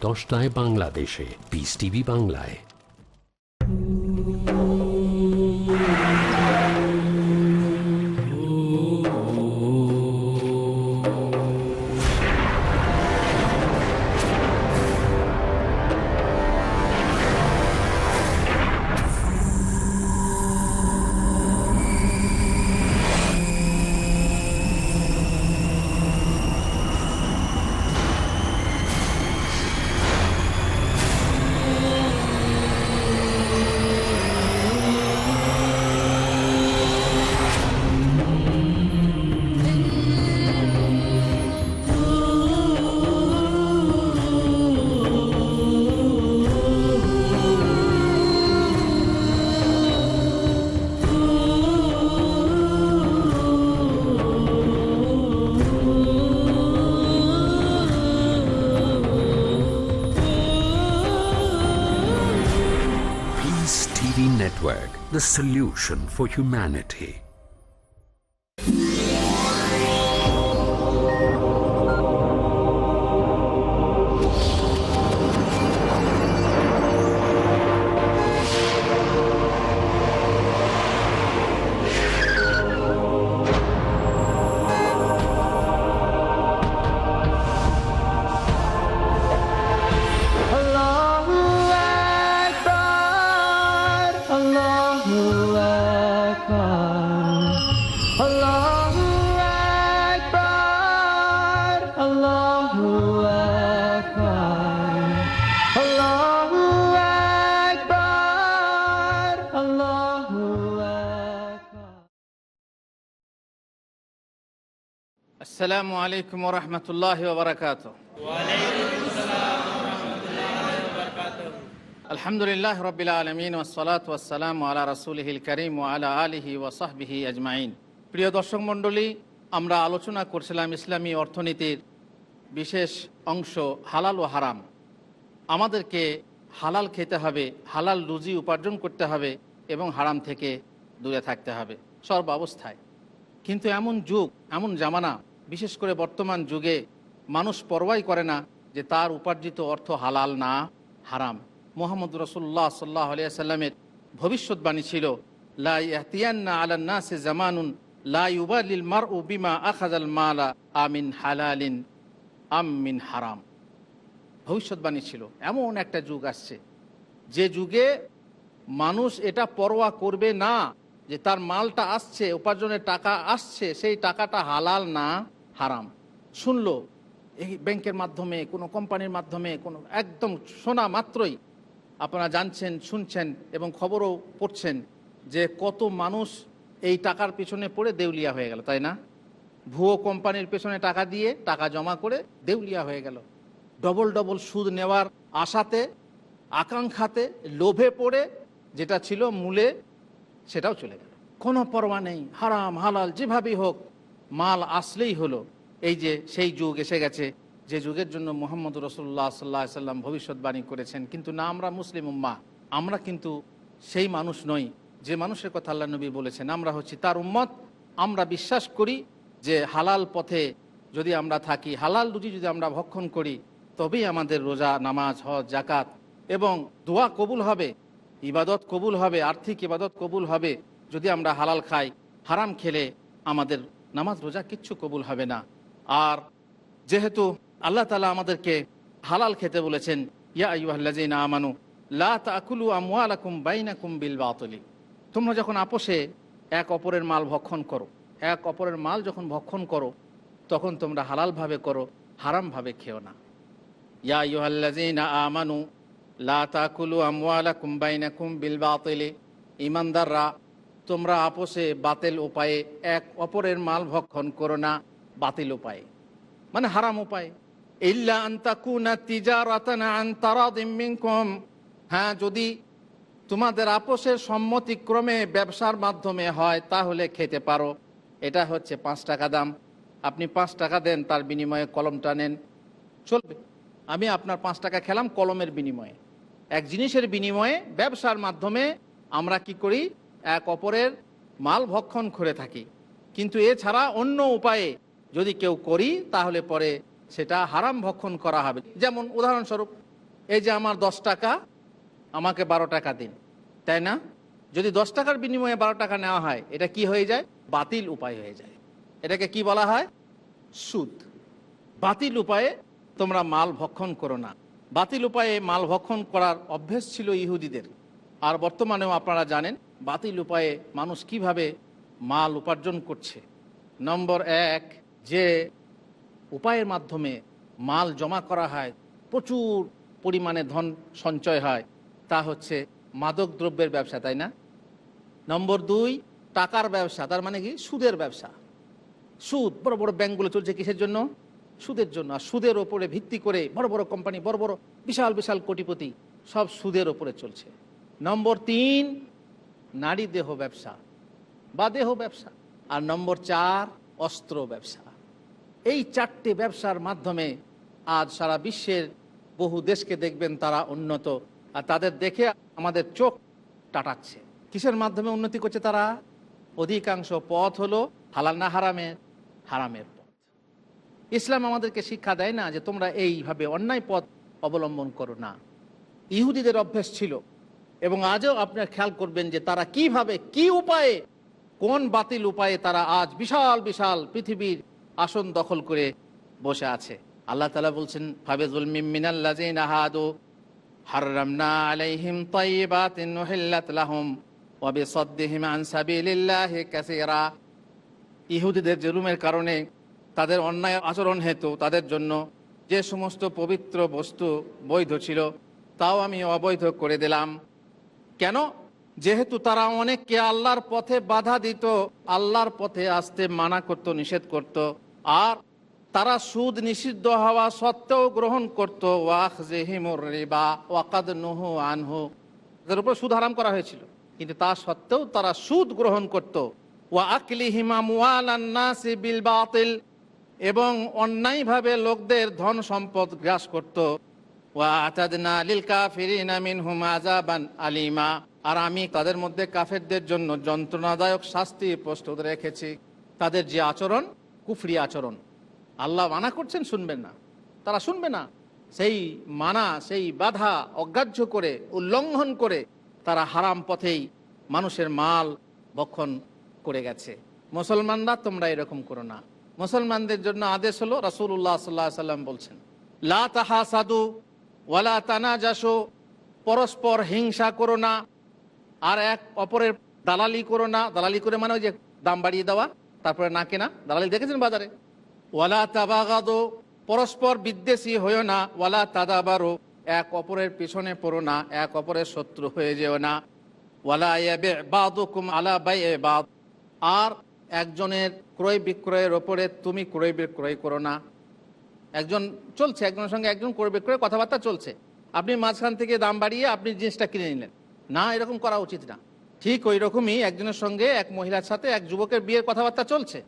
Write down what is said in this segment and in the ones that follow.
10টায় বাংলাদেশে piece TV বাংলায়। Network, the solution for humanity. আসসালামু আলাইকুম ওয়া রাহমাতুল্লাহি ওয়া বারাকাতুহু। ওয়া আলাইকুম আসসালাম ওয়া রাহমাতুল্লাহি ওয়া বারাকাতুহু। আলহামদুলিল্লাহি রাব্বিল আলামিন ওয়াস সালাতু ওয়াস সালামু আলা রাসূলিহিল কারীম ওয়া আলা আলিহি ওয়া সাহবিহি আজমাইন। প্রিয় দর্শক মণ্ডলী, আমরা আলোচনা করছিলাম ইসলামী অর্থনীতির বিশেষ অংশ হালাল ও হারাম। আমাদেরকে হালাল খেতে হবে, হালাল রুজি উপার্জন করতে হবে এবং হারাম থেকে দূরে থাকতে হবে সর্বাবস্থায়। কিন্তু এমন যুগ, এমন জামানা, বিশেষ করে বর্তমান যুগে মানুষ পরোয়াই করে না যে তার উপার্জিত অর্থ হালাল না হারাম। মুহাম্মদ রাসূলুল্লাহ সাল্লাল্লাহু আলাইহি ওয়াসাল্লামের ভবিষ্যৎবাণী ছিল, লা ইয়াতিয়ান্না আলান নাসি জামানুন লা ইউবালিল মারউ বিমা আখাযাল মালা আমিন হালালিন আম মিন হারাম। ভবিষ্যৎবাণী ছিল এমন একটা যুগ আসছে যে যুগে মানুষ এটা পরোয়া করবে না যে তার মালটা আসছে, উপার্জনের টাকা আসছে, সেই টাকাটা হালাল না হারাম। শুনলো এই ব্যাংকের মাধ্যমে, কোনো কোম্পানির মাধ্যমে, কোনো একদম শোনা মাত্রই আপনারা জানছেন, শুনছেন এবং খবরও পড়ছেন যে কত মানুষ এই টাকার পেছনে পড়ে দেউলিয়া হয়ে গেল, তাই না? ভুয়ো কোম্পানির পেছনে টাকা দিয়ে টাকা জমা করে দেউলিয়া হয়ে গেল। ডবল ডবল সুদ নেওয়ার আশাতে, আকাঙ্ক্ষাতে, লোভে পড়ে যেটা ছিল মূলে সেটাও চলে গেল। কোনো পরোয়া নেই, হারাম হালাল যেভাবেই হোক মাল আসলেই হলো। এই যে সেই যুগ এসে গেছে যে যুগের জন্য মুহাম্মদ রাসূলুল্লাহ সাল্লাল্লাহু আলাইহি ওয়াসাল্লাম ভবিষ্যৎবাণী করেছেন। কিন্তু না, আমরা মুসলিম উম্মাহ, আমরা কিন্তু সেই মানুষ নই যে মানুষের কথা আল্লাহ নবী বলেছেন। আমরা হচ্ছি তার উম্মত। আমরা বিশ্বাস করি যে হালাল পথে যদি আমরা থাকি, হালাল রুজি যদি আমরা ভক্ষণ করি, তবেই আমাদের রোজা, নামাজ, হজ, যাকাত এবং দোয়া কবুল হবে, ইবাদত কবুল হবে, আর্থিক ইবাদত কবুল হবে। যদি আমরা হালাল খাই, হারাম খেলে আমাদের নামাজ, রোজা কিচ্ছু কবুল হবে না। আর যেহেতু আল্লাহ তাআলা আমাদেরকে হালাল খেতে বলেছেন, ইয়া আইয়ুহাল্লাযীনা আমানু লা তাকুলু আমওয়ালাকুম বাইনাকুম বিল বাতিল। তোমরা যখন আপোষে এক অপরের মাল ভক্ষণ করো, এক অপরের মাল যখন ভক্ষণ করো, তখন তোমরা হালালভাবে করো, হারামভাবে খেও না। ইয়া আইয়ুহাল্লাযীনা আমানু লা তাকুলু আমওয়ালাকুম বাইনাকুম বিল বাতিল। ঈমানদাররা, তোমরা আপোষে বাতিল উপায়ে এক অপরের মাল ভক্ষণ করো না, বাতিল উপায়ে মানে হারাম উপায়ে। ইল্লা আন তাকুনা তিজারাতান আন তারাদিম মিনকুম। হ্যাঁ, যদি তোমাদের আপোষের সম্মতিক্রমে ব্যবসার মাধ্যমে হয় তাহলে খেতে পারো। এটা হচ্ছে 5 টাকা দাম, আপনি 5 টাকা দেন, তার বিনিময়ে কলমটা নেন, চলবে। আমি আপনার 5 টাকা খেলাম কলমের বিনিময়ে। এক জিনিসের বিনিময়ে ব্যবসার মাধ্যমে আমরা কি করি? এক অপরের মাল ভক্ষণ করে থাকি। কিন্তু এছাড়া অন্য উপায়ে যদি কেউ করি তাহলে পরে সেটা হারাম ভক্ষণ করা হবে। যেমন উদাহরণস্বরূপ, এই যে আমার 10 টাকা, আমাকে 12 টাকা দিন, তাই না? যদি 10 টাকার বিনিময়ে 12 টাকা নেওয়া হয়, এটা কি হয়ে যায়? বাতিল উপায় হয়ে যায়। এটাকে কি বলা হয়? সুদ। বাতিল উপায়ে তোমরা মাল ভক্ষণ করো না। বাতিল উপায়ে মাল ভক্ষণ করার অভ্যেস ছিল ইহুদিদের, আর বর্তমানেও আপনারা জানেন বাতিল উপায়ে মানুষ কিভাবে মাল উপার্জন করছে। নম্বর 1, যে উপায়ের মাধ্যমে মাল জমা করা হয়, প্রচুর পরিমাণে ধন সঞ্চয় হয়, তা হচ্ছে মাদক দ্রব্যের ব্যবসা, তাই না? নম্বর 2, টাকার ব্যবসা, তার মানে কি? সুদের ব্যবসা। সুদ, বড় বড় ব্যাংকগুলো চলছে কিসের জন্য? সুদের জন্য। আর সুদের ওপরে ভিত্তি করে বড় বড় কোম্পানি, বড় বড় বিশাল বিশাল কোটিপতি, সব সুদের ওপরে চলছে। নম্বর 3, নারী দেহ ব্যবসা বা দেহ ব্যবসা। আর নম্বর 4, অস্ত্র ব্যবসা। এই 4টে ব্যবসার মাধ্যমে আজ সারা বিশ্বের বহু দেশকে দেখবেন তারা উন্নত, আর তাদের দেখে আমাদের চোখ টাটাচ্ছে। কিসের মাধ্যমে উন্নতি করছে তারা? অধিকাংশ পথ হলো হালাল না হারামের? হারামের পথ। ইসলাম আমাদেরকে শিক্ষা দেয় না যে তোমরা এইভাবে অন্যায় পথ অবলম্বন করো না। ইহুদিদের অভ্যেস ছিল, এবং আজও আপনার খেয়াল করবেন যে তারা কিভাবে, কি উপায়ে, কোন বাতিল উপায়ে তারা আজ বিশাল বিশাল পৃথিবীর আসন দখল করে বসে আছে। আল্লাহ তাআলা বলছেন, ফাবিজুল মিনাল্লাযিনা হাদু হাররামনা আলাইহিম তাইয়্যিবাতিন উহিল্লাত লাহুম ওয়া বিসাদ্দিহিম আন সাবিলিল্লাহি কাসীরা। ইহুদিদের জুলুমের কারণে, তাদের অন্যায় আচরণ হেতু তাদের জন্য যে সমস্ত পবিত্র বস্তু বৈধ ছিল তাও আমি অবৈধ করে দিলাম। কেন? যেহেতু তারা অনেককে আল্লাহর পথে বাধা দিত, আল্লাহর পথে আসতে মানা করত, নিষেধ করত, আর তারা সুদ নিষিদ্ধ হওয়া সত্ত্বেও গ্রহণ করত। ওয়াখযিহিমুর রিবা ওয়াকাদ নুহু আনহু, তাদের উপর সুদ হারাম করা হয়েছিল, কিন্তু তা সত্ত্বেও তারা সুদ গ্রহণ করত। ওয়া আকলিহিম আমওয়ালান নাসি বিল বাতিল, এবং অন্যায়ভাবে লোকদের ধন সম্পদ গ্রাস করত। ওয়া আতাদনা লিল কাফিরিনা মিনহুম আযাবান আলিমা, আর আমি তাদের মধ্যে কাফেরদের জন্য যন্ত্রণাদায়ক শাস্তি প্রস্তুত রেখেছি। তাদের যে আচরণ, কুফরি আচরণ, আল্লাহ মানা করছেন, শুনবেন না, তারা শুনবে না। সেই মানা, সেই বাধা অগ্রাহ্য করে, উল্লঙ্ঘন করে তারা হারাম পথেই মানুষের মাল ভক্ষণ করে গেছে। মুসলমানরা তোমরা এরকম করো না। মুসলমানদের জন্য আদেশ হলো, রাসূলুল্লাহ সাল্লাল্লাহু আলাইহি সাল্লাম বলছেন, লা তাহাসাদু ওয়ালা তানাজাসু, পরস্পর হিংসা করো না, আর এক অপরের দালালি করো না। দালালি করে মানে ওই যে দাম বাড়িয়ে দেওয়া, তারপরে না কেনা, দালালি দেখেছেন বাজারে। ওয়ালা তাবাগাদু, পরস্পর বিদ্বেষী হইও না। ওয়ালা তাদাবারু, এক অপরের পিছনে পড়ো না, এক অপরের শত্রু হয়ে যেও না। ওয়ালা ইয়াবি বাদুকুম আলা বাই'i বাদ, আর একজনের ক্রয় বিক্রয়ের ওপরে তুমি ক্রয় বিক্রয় করো না। একজন চলছে, একজনের সঙ্গে একজন ক্রয় বিক্রয় কথাবার্তা চলছে, আপনি মাঝখান থেকে দাম বাড়িয়ে আপনি জিনিসটা কিনে নিলেন না, এরকম করা উচিত না। ঠিক ওই রকমই একজনের সঙ্গে এক মহিলার সাথে এক যুবকের বিয়ের কথাবার্তা চলছে,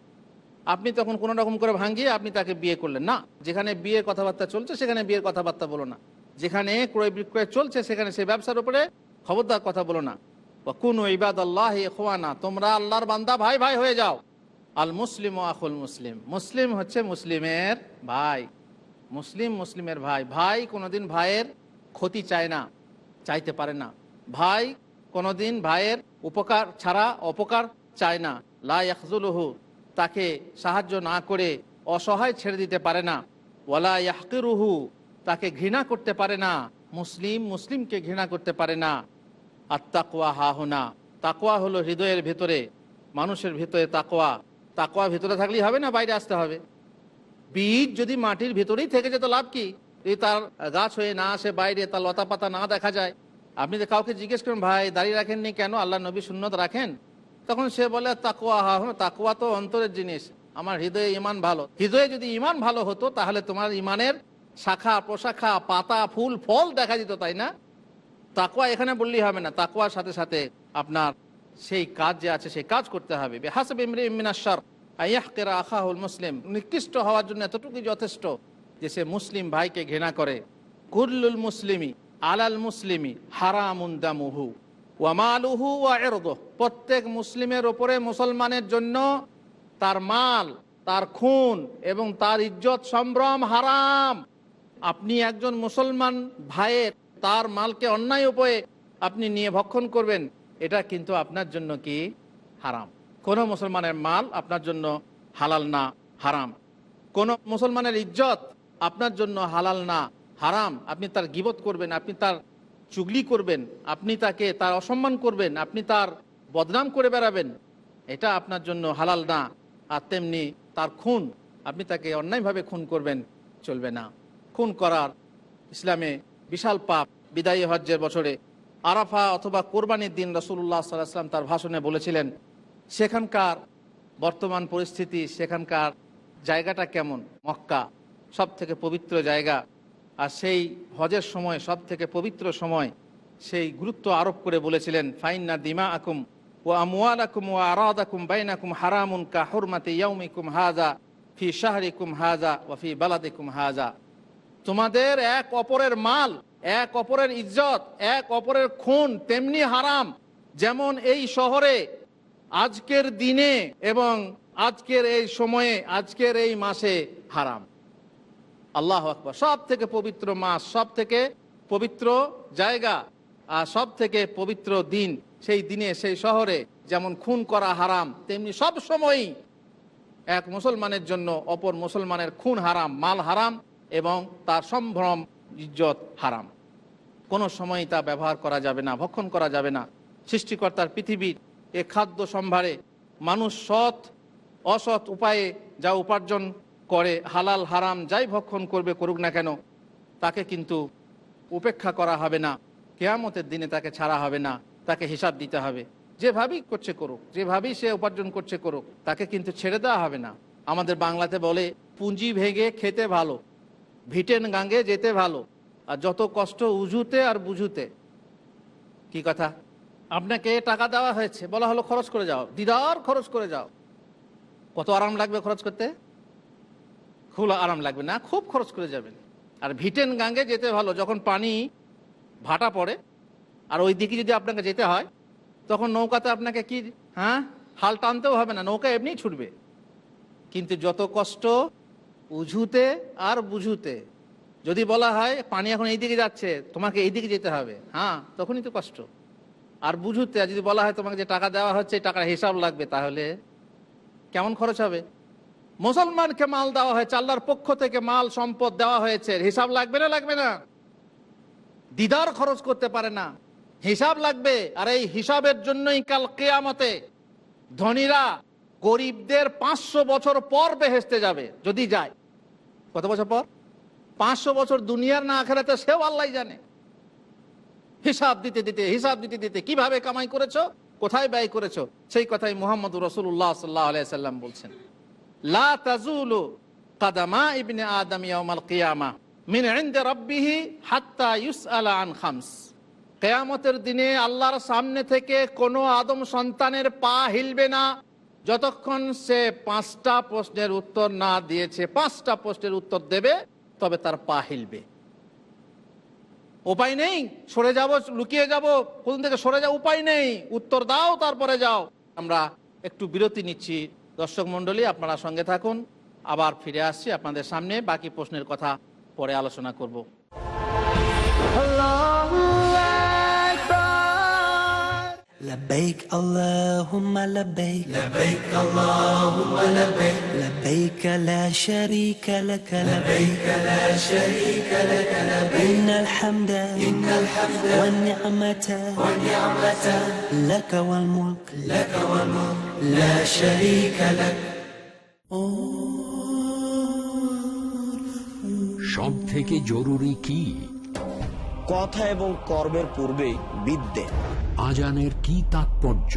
আপনি তখন কোনো রকম করে ভাঙিয়ে আপনি তাকে বিয়ে করলেন না। যেখানে বিয়ের কথাবার্তা চলছে সেখানে বিয়ের কথাবার্তা বলো না, যেখানে ক্রয় বিক্রয় চলছে সেখানে সেই ব্যবসার উপরে খবরদার কথা বলো না। কুনু ইবাদাল্লাহি ইখওয়ানা, তোমরা আল্লাহর বান্দা, ভাই ভাই হয়ে যাও। আল মুসলিম ও আখুল মুসলিম, মুসলিম হচ্ছে মুসলিমের ভাই, মুসলিম মুসলিমের ভাই। ভাই কোনোদিন ভাইয়ের ক্ষতি চায় না, চাইতে পারে না। ভাই কোনোদিন ভাইয়ের উপকার ছাড়া অপকার চায় না। লা ইয়াখযুলুহু, তাকে সাহায্য না করে অসহায় ছেড়ে দিতে পারে না। ওয়ালা ইয়াহকিরুহু, তাকে ঘৃণা করতে পারে না। মুসলিম মুসলিমকে ঘৃণা করতে পারে না। আর তাকওয়া হাহুনা, তাকওয়া হলো হৃদয়ের ভেতরে, মানুষের ভেতরে তাকওয়া। তাকওয়া ভেতরে থাকলেই হবে না, বাইরে আসতে হবে। বীজ যদি মাটির ভেতরেই থেকে যেত লাভ কি? যদি তার গাছ হয়ে না আসে বাইরে, তার লতা পাতা না দেখা যায়। আপনি তো কাউকে জিজ্ঞেস করেন, ভাই দাঁড়িয়ে রাখেননি কেন, আল্লাহ নবী সুন্নত রাখেন? তখন সে বলে তাকওয়া হাহুনা, তাকওয়া তো অন্তরের জিনিস, আমার হৃদয়ে ঈমান ভালো। হৃদয়ে যদি ঈমান ভালো হতো তাহলে তোমার ঈমানের শাখা প্রশাখা, পাতা, ফুল, ফল দেখা যেত, তাই না? তাকওয়া এখানে বললেই হবে না, তাকওয়ার সাথে সাথে আপনার সেই কাজ যে আছে সেই কাজ করতে হবে। বিহাসাবি ইমরিইন মিনাশ শারর আইয়াহকিরা আখাহুল মুসলিম, নিকৃষ্ট হওয়ার জন্য এতটুকুই যথেষ্ট যে সে মুসলিম ভাইকে ঘৃণা করে। কুল্লুল মুসলিমি আলাল মুসলিমি হারামুন দামুহু ওয়া মালুহু ওয়া ইরদুহু, প্রত্যেক মুসলিমের ওপরে মুসলমানের জন্য তার মাল, তার খুন এবং তার ইজ্জত সম্ভ্রম হারাম। আপনি একজন মুসলমান ভাইয়ের তার মালকে অন্যায় উপায়ে আপনি নিয়ে ভক্ষণ করবেন, এটা কিন্তু আপনার জন্য কি হারাম। কোনো মুসলমানের মাল আপনার জন্য হালাল না, হারাম। কোনো মুসলমানের ইজ্জত আপনার জন্য হালাল না, হারাম। আপনি তার গীবত করবেন, আপনি তার চুগলি করবেন, আপনি তাকে তার অসম্মান করবেন, আপনি তার বদনাম করে বেড়াবেন, এটা আপনার জন্য হালাল না। আর তেমনি তার খুন, আপনি তাকে অন্যায়ভাবে খুন করবেন, চলবে না। খুন করার ইসলামে বিশাল পাপ। বিদায়ী হজ্জের বছরে আরাফা অথবা কোরবানির দিন রাসূলুল্লাহ সাল্লাল্লাহু আলাইহি ওয়াসাল্লাম তার ভাষণে বলেছিলেন, সেখানকার বর্তমান পরিস্থিতি, সেখানকার জায়গাটা কেমন। মক্কা সব থেকে পবিত্র জায়গা, আর সেই হজের সময় সব থেকে পবিত্র সময়, সেই গুরুত্ব আরোপ করে বলেছিলেন, ফাইন্না দিমা আকুম ও আমওয়ালাকুম ওয়া আরাদাকুম বাইনাকুম হারামুন কা হুরমাতি ইয়াউমিকুম হাযা ফি শাহরিকুম হাযা ওয়া ফি বালাদিকুম হাযা। তোমাদের এক অপরের মাল, এক অপরের ইজ্জত, এক অপরের খুন তেমনি হারাম যেমন এই শহরে আজকের দিনে এবং আজকের এই সময়ে, আজকের এই মাসে হারাম। আল্লাহু আকবার। সব থেকে পবিত্র মাস, সব থেকে পবিত্র জায়গা, আর সব থেকে পবিত্র দিন, সেই দিনে সেই শহরে যেমন খুন করা হারাম, তেমনি সব সময়ই এক মুসলমানের জন্য অপর মুসলমানের খুন হারাম, মাল হারাম এবং তার সম্ভ্রম ইজ্জত হারাম। কোনো সময় তা ব্যবহার করা যাবে না, ভক্ষণ করা যাবে না। সৃষ্টিকর্তার পৃথিবীর এ খাদ্য সম্ভারে মানুষ সৎ অসৎ উপায়ে যা উপার্জন করে, হালাল হারাম যাই ভক্ষণ করবে, করুক না কেন, তাকে কিন্তু উপেক্ষা করা হবে না। কিয়ামতের দিনে তাকে ছাড়া হবে না, তাকে হিসাব দিতে হবে। যেভাবেই করছে করুক, যেভাবেই সে উপার্জন করছে করুক, তাকে কিন্তু ছেড়ে দেওয়া হবে না। আমাদের বাংলাতে বলে, পুঁজি ভেঙে খেতে ভালো, ভিটেন গাঙ্গে যেতে ভালো, আর যত কষ্ট উজুতে আর বুঝুতে। কি কথা? আপনাকে টাকা দেওয়া হয়েছে, বলা হলো খরচ করে যাও, দিদার খরচ করে যাও। কত আরাম লাগবে খরচ করতে? খুব আরাম লাগবে না, খুব খরচ করে যাবেন। আর ভিটেন গাঙ্গে যেতে ভালো, যখন পানি ভাটা পড়ে আর ওই দিকে যদি আপনাকে যেতে হয়, তখন নৌকাতে আপনাকে কি হাল টানতেও হবে না, নৌকা এমনিই ছুটবে। কিন্তু যত কষ্ট উজুতে আর বুঝুতে। যদি বলা হয় পানি এখন এই দিকে যাচ্ছে, তোমাকে এই দিকে যেতে হবে, তখনই তো কষ্ট। আর বুঝুতে যদি বলা হয় তোমাকে যে টাকা দেওয়া হচ্ছে, টাকার হিসাব লাগবে, তাহলে কেমন খরচ হবে? মুসলমানকে মাল দেওয়া হয়েছে, আল্লাহর পক্ষ থেকে মাল সম্পদ দেওয়া হয়েছে, হিসাব লাগবে না? লাগবে না? দিদার খরচ করতে পারে না, হিসাব লাগবে। আর এই হিসাবের জন্যই কাল কিয়ামতে ধনীরা গরিবদের 500 বছর পর বেহেশতে যাবে, যদি যায়। কত বছর পর? 500 বছর। দুনিয়ার না আখিরাতে সেও আল্লাহ জানে। হিসাব দিতে দিতে, হিসাব দিতে দিতে কিভাবে কামাই করেছো, কোথায় ব্যয় করেছো, সেই কথাই মুহাম্মদুর রাসূলুল্লাহ সাল্লাল্লাহু আলাইহি সাল্লাম বলছেন, লা তাজুলু কাদামা ইবনে আদম ইয়াউমাল কিয়ামা মিন ইনদি রাব্বিহি হাত্তা ইউসআলা আন খামস। কিয়ামতের দিনে আল্লাহর সামনে থেকে কোনো আদম সন্তানের পা হিলবে না যতক্ষণ সে 5টা প্রশ্নের উত্তর না দিয়েছে। 5টা প্রশ্নের উত্তর দেবে, তবে তার পা হিলবে। উপায় নেই, সরে যাব, লুকিয়ে যাব, কোন থেকে সরে যাও, উপায় নেই, উত্তর দাও তারপরে যাও। আমরা একটু বিরতি নিচ্ছি। দর্শক মণ্ডলী, আপনারা সঙ্গে থাকুন, আবার ফিরে আসছি আপনাদের সামনে। বাকি প্রশ্নের কথা পরে আলোচনা করব। لبيك اللهم لبيك لبيك اللهم لبيك لبيك لا شريك لك لبيك لا شريك لك لبيك إن الحمد والنعمة لك والملك لا شريك لك। সব থেকে জরুরি কি? কথা এবং কর্মের পূর্বে বিদ্যে। আজানের কি তাৎপর্য?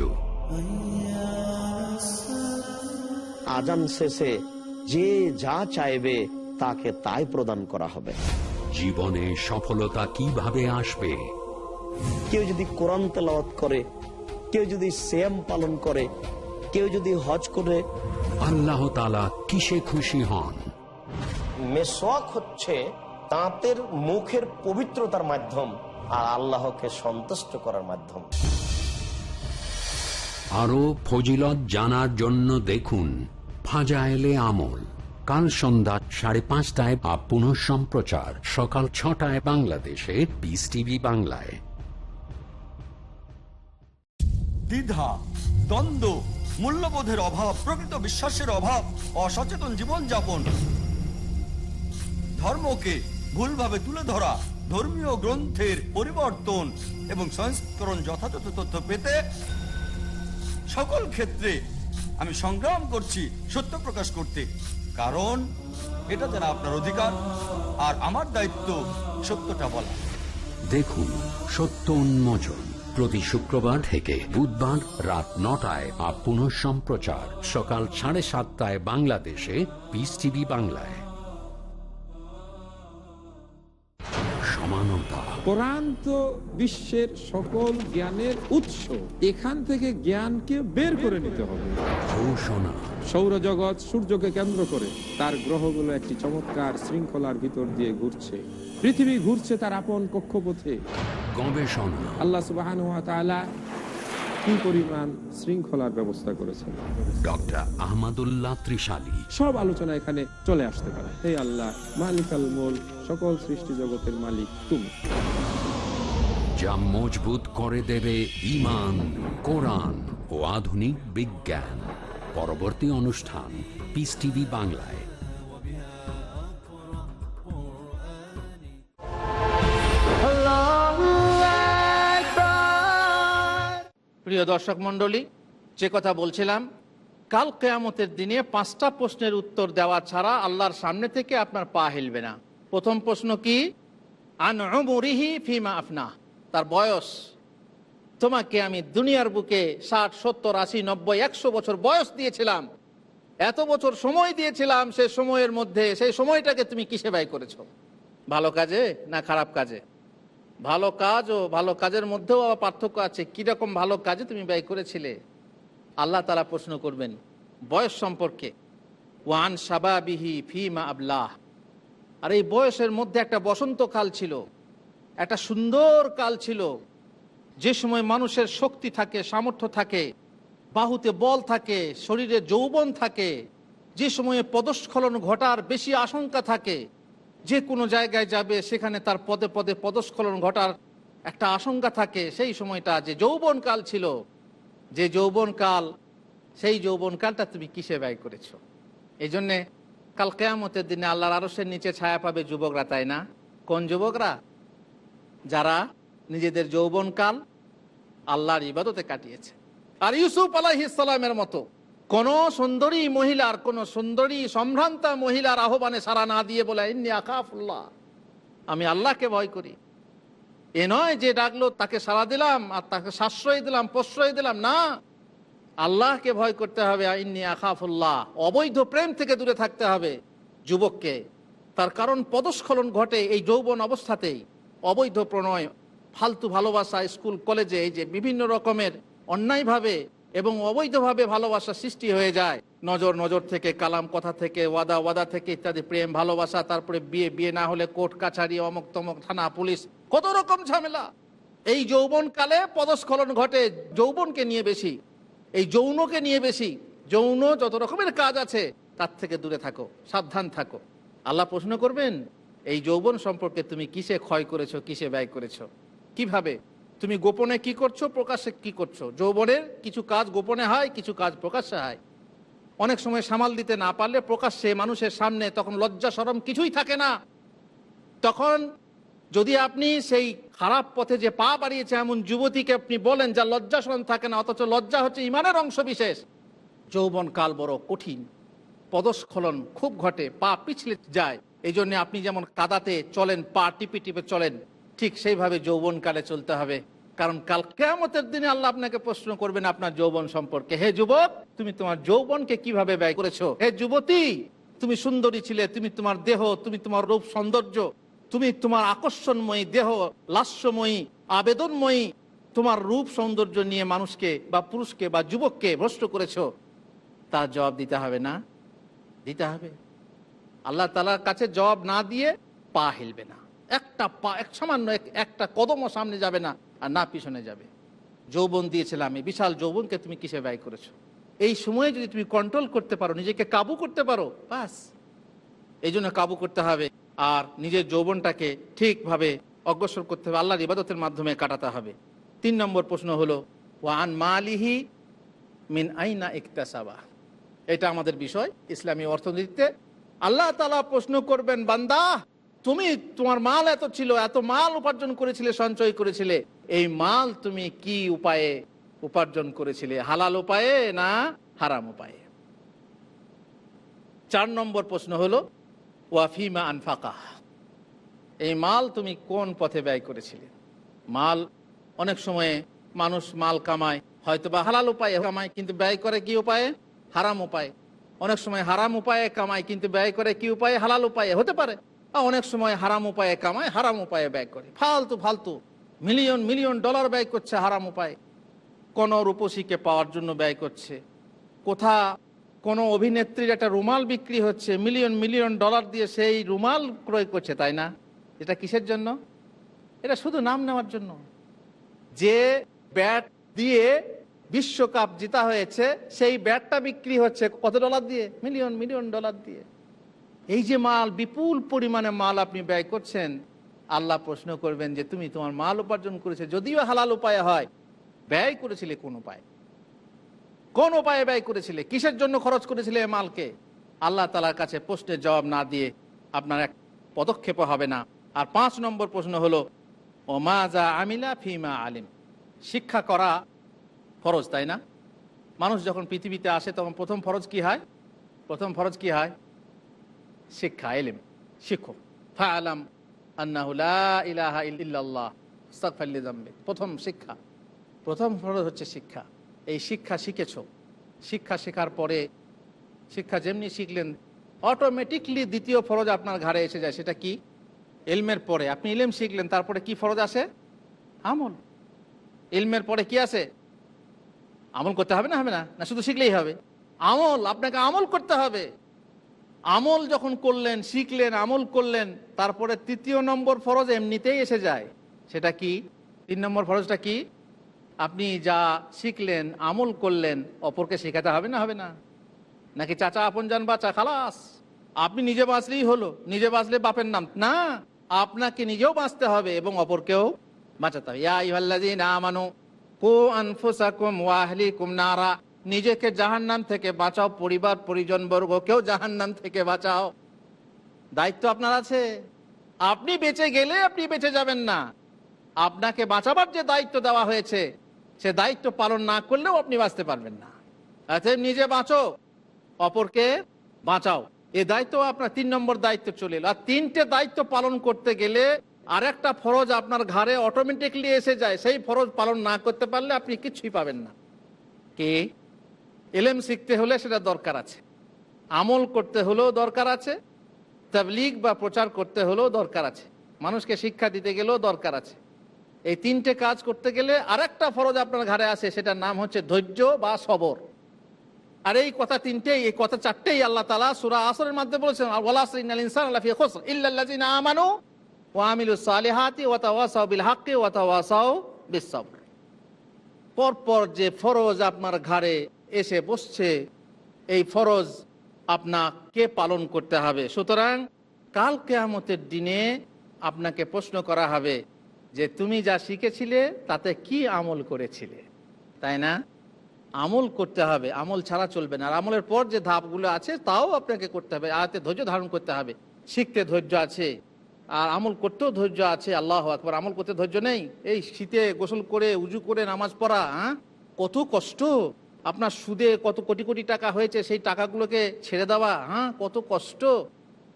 আজান শেষে যে যা চাইবে তাকে তাই প্রদান করা হবে। জীবনে সফলতা কিভাবে আসবে? কেউ যদি কোরআন তেলাওয়াত করে, কেউ যদি সিয়াম পালন করে, কেউ যদি হজ করে, আল্লাহ তাআলা কিসে খুশি হন? মেসওয়াক হচ্ছে দাঁতের মুখের পবিত্রতার মাধ্যম আর আল্লাহকে সন্তুষ্ট করার মাধ্যম। আরো ফজিলত জানার জন্য দেখুন ফাজায়েলে আমল, সকাল সন্ধ্যা 5:30 বা পুনঃ সম্প্রচার সকাল 6টায় বাংলাদেশে পিস টিভি বাংলায়। দ্বিধা, দ্বন্দ্ব, মূল্যবোধের অভাব, প্রকৃত বিশ্বাসের অভাব, অসচেতন জীবনযাপন, ধর্মকে ভুলভাবে তুলে ধরা, ধর্মীয় গ্রন্থের পরিবর্তন এবং সংস্করণ যথাযথ তথ্য পেতে সকল ক্ষেত্রে আমি সংগ্রাম করছি সত্য প্রকাশ করতে, কারণ এটা যেন আপনার অধিকার আর আমার দায়িত্ব সত্যটা বলা। দেখুন সত্য উন্মোচন প্রতি শুক্রবার থেকে বুধবার রাত 9টায় বা পুনঃ সম্প্রচার সকাল 7:30 বাংলাদেশে পিস টিভি বাংলায়। সমানতা, কোরআন তো বিশ্বের সকল জ্ঞানের উৎস, এখান থেকে জ্ঞানকে বের করে নিতে হবে। ঘোষণা, সৌরজগৎ সূর্যকে কেন্দ্র করে, তার গ্রহগুলো একটি চমৎকার শৃঙ্খলার ভিতর দিয়ে ঘুরছে, পৃথিবী ঘুরছে তার আপন কক্ষপথে। গবেষণা, আল্লাহ সুবহানাহু ওয়া তাআলা কি পরিমাণ শৃঙ্খলার ব্যবস্থা করেছেন, ডক্টর আহমদুল্লাহ ত্রিশালী। সব আলোচনা এখানে চলে আসতে পারে। হে আল্লাহ, মালিকাল মুলক, সকল সৃষ্টি জগতের মালিক তুমি। যা মজবুত করে দেবে ঈমান, কোরআন ও আধুনিক বিজ্ঞান। পরবর্তী অনুষ্ঠান পিস টিভি বাংলায়। প্রিয় দর্শক মণ্ডলী, যে কথা বলছিলাম, কাল কিয়ামতের দিনে 5টা প্রশ্নের উত্তর দেওয়া ছাড়া আল্লাহর সামনে থেকে আপনার পা হিলবে না। প্রথম প্রশ্ন কি? আন উমরিহি ফিমা আফনা, তার বয়স। তোমাকে আমি দুনিয়ার বুকে 60, 70, 80, 90, 100 বছর বয়স দিয়েছিলাম, এত বছর সময় দিয়েছিলাম, সেই সময়ের মধ্যে সেই সময়টাকে তুমি কিসে ব্যয় করেছো? ভালো কাজে না খারাপ কাজে? ভালো কাজ ও ভালো কাজের মধ্যেও আবার পার্থক্য আছে। কীরকম ভালো কাজে তুমি ব্যয় করেছিলে? আল্লাহ তাআলা প্রশ্ন করবেন বয়স সম্পর্কে। ওয়ান শাবাবিহি ফিমা আবলাহ, আর এই বয়সের মধ্যে একটা বসন্তকাল ছিল, একটা সুন্দর কাল ছিল, যে সময় মানুষের শক্তি থাকে, সামর্থ্য থাকে, বাহুতে বল থাকে, শরীরে যৌবন থাকে, যে সময়ে পদস্খলন ঘটার বেশি আশঙ্কা থাকে, যে কোনো জায়গায় যাবে সেখানে তার পদে পদে পদস্খলন ঘটার একটা আশঙ্কা থাকে। সেই সময়টা যে যৌবনকাল ছিল, যে যৌবনকাল, সেই যৌবনকালটা তুমি কিসে ব্যয় করেছো? এই জন্যে কাল কিয়ামতের দিনে আল্লাহর আরশের নিচে ছায়া পাবে যুবকরা, তাই না? কোন যুবকরা? যারা নিজেদের যৌবনকাল আল্লাহর ইবাদতে কাটিয়েছে। আর ইউসুফ আলাইহিস সালামের মতো কোন সুন্দরী মহিলার, কোন সুন্দরী সম্ভ্রান্তা মহিলার আহ্বানে সাড়া না দিয়ে বলে ইন্নী আখাফুল্লাহ, আমি আল্লাহকে ভয় করি। এ নয় যে ডাকলো তাকে সাড়া দিলাম আর তাকে সাশ্রয় দিলাম, প্রশ্রয় দিলাম, না, আল্লাহকে ভয় করতে হবে। ইন্নী আখাফুল্লাহ, অবৈধ প্রেম থেকে দূরে থাকতে হবে যুবককে। তার কারণ পদস্খলন ঘটে এই যৌবন অবস্থাতেই। অবৈধ প্রণয়, ফালতু ভালোবাসা, স্কুল কলেজে এই যে বিভিন্ন রকমের অন্যায়ভাবে এবং অবৈধভাবে ভালোবাসা সৃষ্টি হয়ে যায়। নজর থেকে, কালাম কথা থেকে, ওয়াদা থেকে ইত্যাদি, প্রেম ভালোবাসা, তারপরে বিয়ে না হলে কোর্ট কাছারি, অমক তমক, থানা পুলিশ, কত রকম ঝামেলা। এই যৌবনকালে পদস্খলন ঘটে যৌবনকে নিয়ে বেশি, এই যৌনকে নিয়ে বেশি। যৌন যত রকমের কাজ আছে তার থেকে দূরে থাকো, সাবধান থাকো। আল্লাহ প্রশ্ন করবেন এই যৌবন সম্পর্কে তুমি কিসে ক্ষয় করেছো, কিসে ব্যয় করেছো, কিভাবে তুমি গোপনে কি করছো, প্রকাশ্যে কি করছো। যৌবনের কিছু কাজ গোপনে হয়, কিছু কাজ প্রকাশ্যে হয়। অনেক সময় সামাল দিতে না পারলে প্রকাশ্যে মানুষের সামনে তখন লজ্জা শরম কিছুই থাকে না। তখন যদি আপনি সেই খারাপ পথে যে পা বাড়িয়েছে এমন যুবতীকে আপনি বলেন যা লজ্জা শরম থাকে না, অথচ লজ্জা হচ্ছে ইমানের অংশ বিশেষ। যৌবন কাল বড় কঠিন, পদস্খলন খুব ঘটে, পা পিছলে যায়। এই জন্য আপনি যেমন কাদাতে চলেন, পা টিপে টিপে চলেন, ঠিক সেইভাবে যৌবনকালে চলতে হবে। কারণ কাল কিয়ামতের দিনে আল্লাহ আপনাকে প্রশ্ন করবেন আপনার যৌবন সম্পর্কে। হে যুবক, তুমি তোমার যৌবনকে কিভাবে ব্যয় করেছো? হে যুবতী, তুমি সুন্দরী ছিলে, তুমি তোমার দেহ, তুমি তোমার রূপ সৌন্দর্য, তুমি তোমার আকর্ষণময়ী দেহ, লাস্যময়ী, আবেদনময়ী তোমার রূপ সৌন্দর্য নিয়ে মানুষকে বা পুরুষকে বা যুবককে ভ্রষ্ট করেছো, তার জবাব দিতে হবে না? দিতে হবে। আল্লাহ তাআলার কাছে জবাব না দিয়ে পা হিলবে না, একটা পা, সামান্য একটা কদমও সামনে যাবে না, আর না পিছনে যাবে। যৌবন দিয়েছিলাম, এই বিশাল যৌবনকে তুমি কিসে ব্যয় করেছো? এই সময়ে যদি তুমি কন্ট্রোল করতে পারো, নিজেকে কাবু করতে পারো, বাস এই জন্য কাবু করতে হবে, আর নিজের যৌবনটাকে ঠিকভাবে অগ্রসর করতে হবে, আল্লাহর ইবাদতের মাধ্যমে কাটাতে হবে। 3 নম্বর প্রশ্ন হলো ওয়ান মালিহি মিন আইনা ইকতাসাবা। এটা আমাদের বিষয় ইসলামী অর্থনীতিতে। আল্লাহ তাআলা প্রশ্ন করবেন, বান্দা তুমি তোমার মাল এত ছিল, এত মাল উপার্জন করেছিলে, সঞ্চয় করেছিলে, এই মাল তুমি কি উপায়ে উপার্জন করেছিলে, হালাল উপায়ে না হারাম উপায়ে? 4 নম্বর প্রশ্ন হলো ওয়াফিমা আনফাকা, এই মাল তুমি কোন পথে ব্যয় করেছিলে। মাল অনেক সময়ে মানুষ মাল কামায় হয়তো বা হালাল উপায়ে কামায়, কিন্তু ব্যয় করে কি উপায়ে? হারাম উপায়ে। অনেক সময় হারাম উপায়ে কামায় কিন্তু ব্যয় করে কি উপায়ে? হালাল উপায়ে হতে পারে। আর অনেক সময় হারাম উপায়ে কামায়, হারাম উপায়ে ব্যয় করে, ফালতু ফালতু মিলিয়ন মিলিয়ন ডলার ব্যয় করছে হারাম উপায়ে। কোনো রূপসীকে পাওয়ার জন্য ব্যয় করছে, কোথা কোনো অভিনেত্রীর একটা রুমাল বিক্রি হচ্ছে, মিলিয়ন মিলিয়ন ডলার দিয়ে সেই রুমাল ক্রয় করছে, তাই না? এটা কিসের জন্য? এটা শুধু নাম নেওয়ার জন্য। যে ব্যাট দিয়ে বিশ্বকাপ জিতা হয়েছে সেই ব্যাটটা বিক্রি হচ্ছে কত ডলার দিয়ে? মিলিয়ন মিলিয়ন ডলার দিয়ে। এই যে মাল, বিপুল পরিমাণে মাল আপনি ব্যয় করছেন, আল্লাহ প্রশ্ন করবেন যে তুমি তোমার মাল উপার্জন করেছে, যদিও হালাল উপায়ে হয়, ব্যয় করেছিলে কোন উপায়ে? কোন উপায়ে ব্যয় করেছিলে? কিসের জন্য খরচ করেছিলে এই মালকে? আল্লাহ তাআলার কাছে প্রশ্নের জবাব না দিয়ে আপনার এক পদক্ষেপ হবে না। আর 5 নম্বর প্রশ্ন হলো ওমাজা আমিলা ফিমা আলিম। শিক্ষা করা ফরজ, তাই না? মানুষ যখন পৃথিবীতে আসে তখন প্রথম ফরজ কি হয়? প্রথম ফরজ কি হয়? শিক্ষা, ইলম, শিখো। ফাআলাম আন্নাহু লা ইলাহা ইল্লাল্লাহ আস্তাগফির লিযামবি। প্রথম শিক্ষা, প্রথম ফরজ হচ্ছে শিক্ষা। এই শিক্ষা শিখেছো, শিক্ষা শেখার পরে শিক্ষা যেমনি শিখলেন অটোমেটিকলি দ্বিতীয় ফরজ আপনার ঘাড়ে এসে যায়। সেটা কি? ইলমের পরে আপনি ইলম শিখলেন, তারপরে কি ফরজ আসে? আমল। ইলমের পরে কি আসে? আমল করতে হবে না? হবে না? না শুধু শিখলেই হবে? আমল, আপনাকে আমল করতে হবে। আমল যখন করলেন, শিখলেন, আমল করলেন, তারপরে 3 নম্বর ফরজ এমনিতেই এসে যায়। সেটা কি? 3 নম্বর ফরজটা কি? আপনি যা শিখলেন, আমল করলেন, অপরকে শেখাতে হবে না? হবে না? নাকি চাচা আপনজান বাঁচা খালাস, আপনি নিজে বাঁচলেই হলো, নিজে বাঁচলে বাপের নাম না, আপনাকে নিজেও বাঁচতে হবে এবং অপরকেও বাঁচাতে হবে। ইয়া আইয়ুহাল্লাযীনা আমানু কু আনফুসাকুম ওয়া আহলিকুম নারা, নিজেকে জাহান্নাম থেকে বাঁচাও, পরিবার পরিজন বর্গকেও জাহান্নাম থেকে বাঁচাও। দায়িত্ব আপনার আছে। আপনি বেঁচে গেলে আপনি বেঁচে যাবেন না, আপনাকে বাঁচাবার যে দায়িত্ব দেওয়া হয়েছে সে দায়িত্ব পালন না করলেও আপনি বাঁচতে পারবেন না। আচ্ছা, নিজে বাঁচো, অপরকে বাঁচাও, এই দায়িত্ব আপনার 3 নম্বর দায়িত্ব চলে এলো। আর 3টে দায়িত্ব পালন করতে গেলে আর একটা ফরজ আপনার ঘাড়ে অটোমেটিকলি এসে যায়। সেই ফরজ পালন না করতে পারলে আপনি কিছুই পাবেন না। কি? ইলম শিখতে হলে সেটা দরকার আছে, আমল করতে হলেও দরকার আছে, তাবলীগ বা প্রচার করতে হলেও দরকার আছে, মানুষকে শিক্ষা দিতে গেলেও দরকার আছে। এই 3টে কাজ করতে গেলে আরেকটা ফরজ আপনার ঘাড়ে আসে, সেটার নাম হচ্ছে ধৈর্য বা সবর। আর এই কথা 3টেই, এই কথা 4টেই আল্লাহ তাআলা সূরা আসরের মধ্যে বলেছেন, ওয়াল আসরি ইন্নাল ইনসানা লাফি খুসর ইল্লাল্লাযিনা আমানু ওয়া আমিলুস সালিহাতি ওয়া তাওয়াসাউ বিল হাক্কি ওয়া তাওয়াসাউ বিস সবর। পরপর যে ফরজ আপনার ঘাড়ে এসে বসছে, এই ফরজ আপনাকে পালন করতে হবে। সুতরাং কাল কিয়ামতের দিনে আপনাকে প্রশ্ন করা হবে যে তুমি যা শিখেছিলে তাতে কি আমল করেছিলে, তাই না? আমল করতে হবে, আমল ছাড়া চলবে না। আর আমলের পর যে ধাপগুলো আছে তাও আপনাকে করতে হবে। আয়াতে ধৈর্য ধারণ করতে হবে, শিখতে ধৈর্য আছে, আর আমল করতেও ধৈর্য আছে। আল্লাহু আকবার। আমল করতে ধৈর্য নেই? এই শীতে গোসল করে উজু করে নামাজ পড়া, কত কষ্ট। আপনার সুদে কত কোটি কোটি টাকা হয়েছে, সেই টাকাগুলোকে ছেড়ে দেওয়া, কত কষ্ট।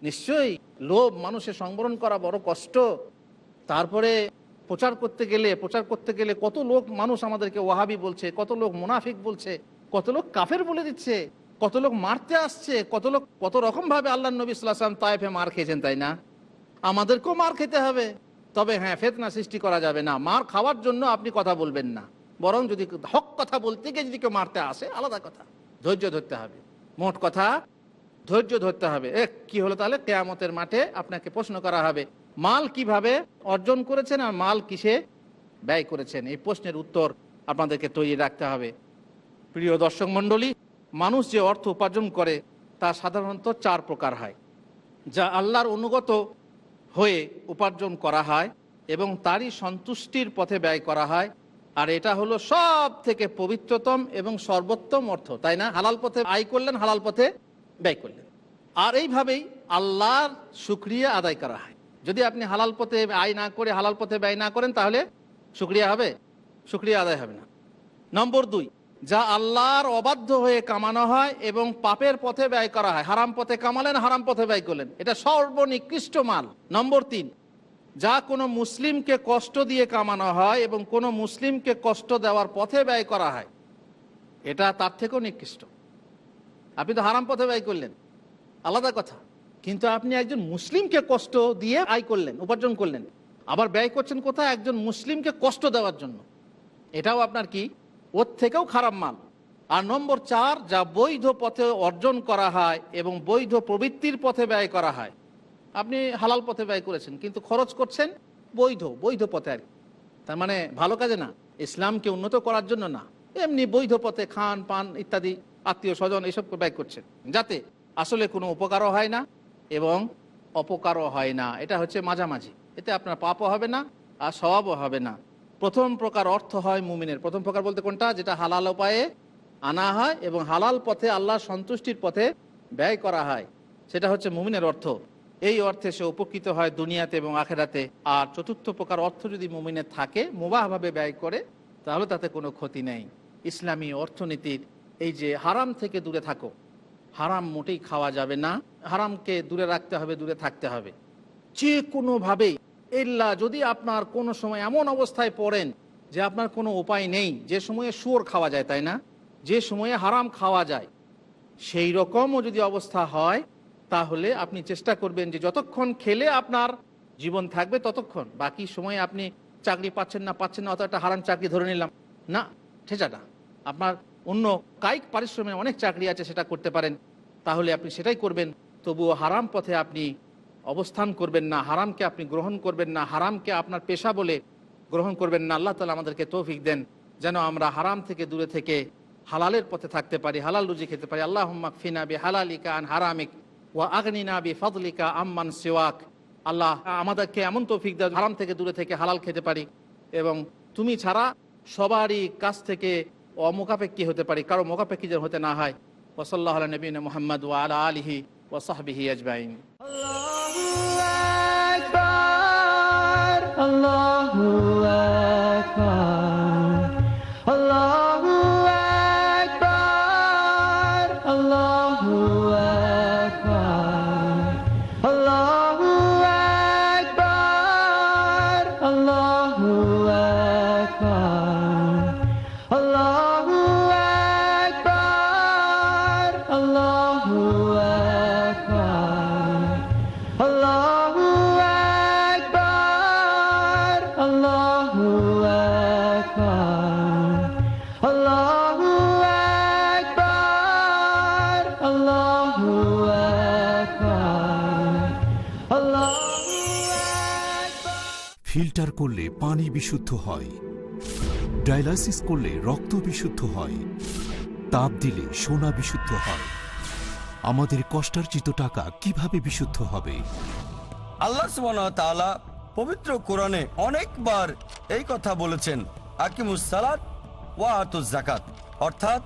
নিশ্চয়ই লোভ, মানুষের সংবরণ করা বড় কষ্ট। তারপরে প্রচার করতে গেলে কত লোক মানুষ আমাদেরকে ওয়াহাবি বলছে, কত লোক মুনাফিক বলছে, কত লোক কাফের বলে দিচ্ছে, কত লোক মারতে আসছে, কত লোক কত রকম ভাবে আল্লাহর নবী সাল্লাল্লাহু আলাইহি ওয়াসাল্লাম তায়েফে মার খেয়েছেন, তাই না? আমাদেরকেও মার খেতে হবে, তবে হ্যাঁ, ফিতনা সৃষ্টি করা যাবে না। মার খাওয়ার জন্য আপনি কথা বলবেন না, বরং যদি হক কথা বলতে গিয়ে যদি কেউ মারতে আসে আলাদা কথা, ধৈর্য ধরতে হবে। মোট কথা ধৈর্য ধরতে হবে। কি হলো তাহলে? কিয়ামতের মাঠে আপনাকে প্রশ্ন করা হবে মাল কিভাবে অর্জন করেছেন আর মাল কিসে ব্যয় করেছেন। এই প্রশ্নের উত্তর আপনাদেরকে তৈরি রাখতে হবে। প্রিয় দর্শক মণ্ডলী, মানুষ যে অর্থ উপার্জন করে তা সাধারণত 4 প্রকার হয়। যা আল্লাহর অনুগত হয়ে উপার্জন করা হয় এবং তারই সন্তুষ্টির পথে ব্যয় করা হয়। আর এটা হলো সব থেকে পবিত্রতম এবং সর্বোত্তম অর্থ, তাই না? হালাল পথে আয় করলেন, হালাল পথে ব্যয় করলেন। আর এইভাবেই আল্লাহর শুকরিয়া আদায় করা হয়। যদি আপনি হালাল পথে আয় না করে হালাল পথে ব্যয় না করেন, তাহলে শুকরিয়া হবে? শুকরিয়া আদায় হবে না। নম্বর 2, যা আল্লাহর অবাধ্য হয়ে কামানো হয় এবং পাপের পথে ব্যয় করা হয়। হারাম পথে কামালেন, হারাম পথে ব্যয় করলেন, এটা সর্বনিকৃষ্ট মাল। নম্বর 3, যা কোনো মুসলিমকে কষ্ট দিয়ে কামানো হয় এবং কোনো মুসলিমকে কষ্ট দেওয়ার পথে ব্যয় করা হয়, এটা তার থেকেও নিকৃষ্ট। আপনি তো হারাম পথে ব্যয় করলেন, আলাদা কথা, কিন্তু আপনি একজন মুসলিমকে কষ্ট দিয়ে আয় করলেন, উপার্জন করলেন, আবার ব্যয় করছেন কোথায়? একজন মুসলিমকে কষ্ট দেওয়ার জন্য। এটাও আপনার কি? ওর থেকেও খারাপ মাল। আর নম্বর 4, যা বৈধ পথে অর্জন করা হয় এবং বৈধ প্রবৃত্তির পথে ব্যয় করা হয়। আপনি হালাল পথে ব্যয় করেছেন, কিন্তু খরচ করছেন বৈধ পথে আর কি। তার মানে ভালো কাজে না, ইসলামকে উন্নত করার জন্য না, এমনি বৈধ পথে খান পান ইত্যাদি, আত্মীয় স্বজন এইসব ব্যয় করছেন, যাতে আসলে কোনো উপকারও হয় না এবং অপকারও হয় না। এটা হচ্ছে মাঝামাঝি। এতে আপনার পাপও হবে না আর সওয়াবও হবে না। প্রথম প্রকার অর্থ হয় মুমিনের। প্রথম প্রকার বলতে কোনটা? যেটা হালাল উপায়ে আনা হয় এবং হালাল পথে আল্লাহর সন্তুষ্টির পথে ব্যয় করা হয়, সেটা হচ্ছে মুমিনের অর্থ। এই অর্থে সে উপকৃত হয় দুনিয়াতে এবং আখেরাতে। আর চতুর্থ প্রকার অর্থ যদি মুমিনের থাকে, মুবাহভাবে ব্যয় করে, তাহলে তাতে কোনো ক্ষতি নেই। ইসলামী অর্থনীতির এই যে হারাম থেকে দূরে থাকো, হারাম মোটেই খাওয়া যাবে না, হারামকে দূরে রাখতে হবে, দূরে থাকতে হবে যে কোনোভাবেই। ইল্লা যদি আপনার কোনো সময় এমন অবস্থায় পড়েন যে আপনার কোনো উপায় নেই, যে সময়ে শুয়োর খাওয়া যায়, তাই না, যে সময়ে হারাম খাওয়া যায়, সেই রকমও যদি অবস্থা হয়, তাহলে আপনি চেষ্টা করবেন যে যতক্ষণ খেলে আপনার জীবন থাকবে ততক্ষণ, বাকি সময়ে আপনি চাকরি পাচ্ছেন না অত একটা হারাম চাকরি ধরে নিলাম না, ঠেচাটা আপনার অন্য কায়িক পারিশ্রমিক অনেক চাকরি আছে, সেটা করতে পারেন, তাহলে আপনি সেটাই করবেন। তবুও হারাম পথে আপনি অবস্থান করবেন না, হারামকে আপনি গ্রহণ করবেন না, হারামকে আপনার পেশা বলে গ্রহণ করবেন না। আল্লাহ তাআলা আমাদেরকে তৌফিক দেন যেন আমরা হারাম থেকে দূরে থেকে হালালের পথে থাকতে পারি, হালাল রুজি খেতে পারি। আল্লাহুম্মা কফিনা বিহালালিকা আন হারামিক ওয়া আগনিনা বিফাদলিকা আম্মান সিওয়াক। আল্লাহ আমাদেরকে এমন তৌফিক দাও হারাম থেকে দূরে থেকে হালাল খেতে পারি এবং তুমি ছাড়া সবারই কাছ থেকে অমুখাপেক্ষী হতে পারি, কারো মুখাপেক্ষী যেন হতে না হয়। ওয়া সাল্লাল্লাহু আলা নবিয়িনা মুহাম্মদ ওয়া আলা আলিহি ওয়া সাহবিহি আজমাইন। Allahu Akbar, Allahu Akbar, Allahu Akbar, Allahu Akbar, Allahu Akbar, Allahu Akbar, Allahu Akbar, Allahu filter করলে পানি বিশুদ্ধ হয়, ডায়ালাইসিস করলে রক্ত বিশুদ্ধ হয়, তাপ দিলে সোনা বিশুদ্ধ হয়। আমাদের কষ্টার্জিত টাকা কিভাবে বিশুদ্ধ হবে? আল্লাহ সুবহানাহু ওয়া তাআলা পবিত্র কোরআনে অনেকবার এই কথা বলেছেন, আকিমুস সালাত ওয়া আতুজ যাকাত, অর্থাৎ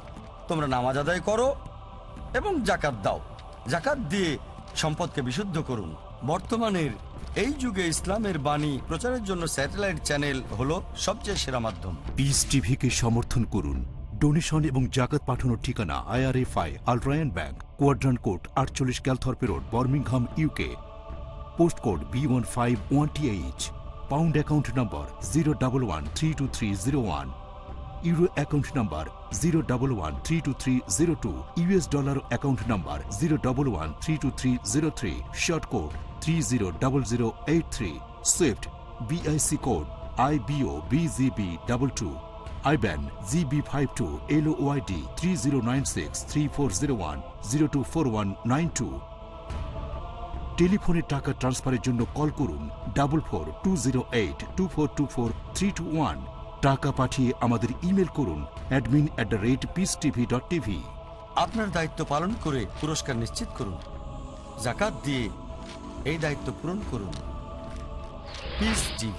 তোমরা নামাজ আদায় করো এবং যাকাত দাও। যাকাত দিয়ে সম্পদকে বিশুদ্ধ করুন। বর্তমানের এই যুগে ইসলামের বাণী প্রচারের জন্য স্যাটেলাইট চ্যানেল হলো সবচেয়ে সেরা মাধ্যম। পিস টিভিকে সমর্থন করুন। ডোনেশন এবং জাকাত পাঠানোর ঠিকানা IRFI Al Rayan bank, quadrant code 48 Calthorpe road, Birmingham, UK। Post code B151TH। Pound account number 011-32301, euro account number 011-32302, US dollar account number 011-32303, short code 300083, swift BIC code IBOBZB22, IBAN GB52 LOYD 30963401 024192। টেলিফোনে টাকা ট্রান্সফারের জন্য call করুন 442082424321। টাকা পাঠিয়ে আমাদের email করুন admin@peacetv.tv। আপনার দায়িত্ব পালন করে পুরস্কার নিশ্চিত করুন। যাকাত দিয়ে এই দায়িত্ব পূরণ করুন। Piece TV.